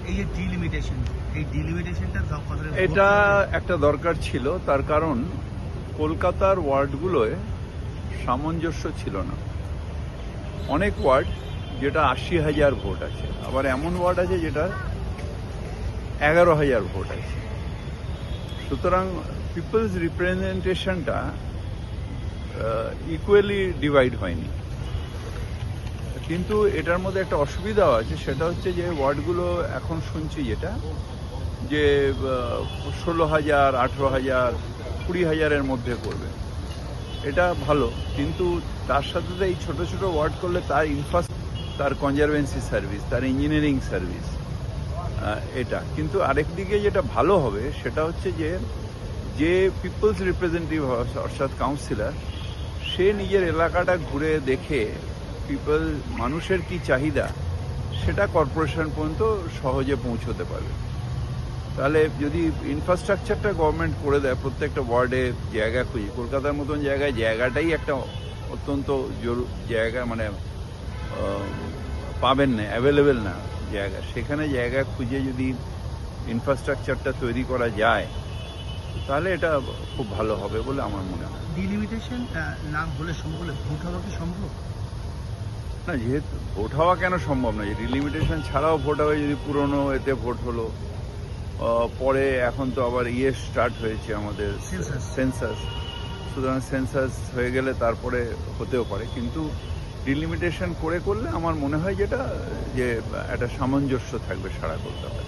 এই যে ডিলিমিটেশন, এই ডিলিমিটেশনটা এটা একটা দরকার ছিল, তার কারণ কলকাতার ওয়ার্ডগুলোয় সামঞ্জস্য ছিল না। অনেক ওয়ার্ড যেটা 80,000 ভোট আছে, আবার এমন ওয়ার্ড আছে যেটা 11,000 ভোট আছে। সুতরাং পিপলস রিপ্রেজেন্টেশনটা ইকুয়ালি ডিভাইড হয়নি। কিন্তু এটার মধ্যে একটা অসুবিধাও আছে, সেটা হচ্ছে যে ওয়ার্ডগুলো এখন শুনছি যেটা যে 16,000, 18,000, 20,000-এর মধ্যে করবে। এটা ভালো, কিন্তু তার সাথে এই ছোট ছোট ওয়ার্ড করলে তার তার কনজারভেন্সি সার্ভিস, তার ইঞ্জিনিয়ারিং সার্ভিস, এটা কিন্তু আরেকদিকে যেটা ভালো হবে সেটা হচ্ছে যে পিপলস রিপ্রেজেন্টেটিভ অর্থাৎ কাউন্সিলর, সে নিজের এলাকাটা ঘুরে দেখে মানুষের কি চাহিদা সেটা কর্পোরেশন পর্যন্ত সহজে পৌঁছতে পারবে। তাহলে যদি ইনফ্রাস্ট্রাকচারটা গভর্নমেন্ট করে দেয়, প্রত্যেকটা ওয়ার্ডে জায়গা খুঁজে, কলকাতার মতন জায়গায় জায়গাটাই একটা অত্যন্ত জায়গা, মানে পাবেন না, অ্যাভেলেবেল না জায়গা, সেখানে জায়গা খুঁজে যদি ইনফ্রাস্ট্রাকচারটা তৈরি করা যায় তাহলে এটা খুব ভালো হবে বলে আমার মনে হয়। ডিলিমিটেশন না হলে সম্ভব হলে ভোট হওয়া কি সম্ভব না? যেহেতু ভোট হওয়া কেন সম্ভব নয়, ডিলিমিটেশন ছাড়াও ভোট হবে। যদি পুরনো এতে ভোট হলো, পরে এখন তো আবার স্টার্ট হয়েছে আমাদের সেন্সাস, সুতরাং সেন্সাস হয়ে গেলে তারপরে হতেও পারে। কিন্তু ডিলিমিটেশন করলে আমার মনে হয় যেটা যে একটা সামঞ্জস্য থাকবে সারা কলকাতায়।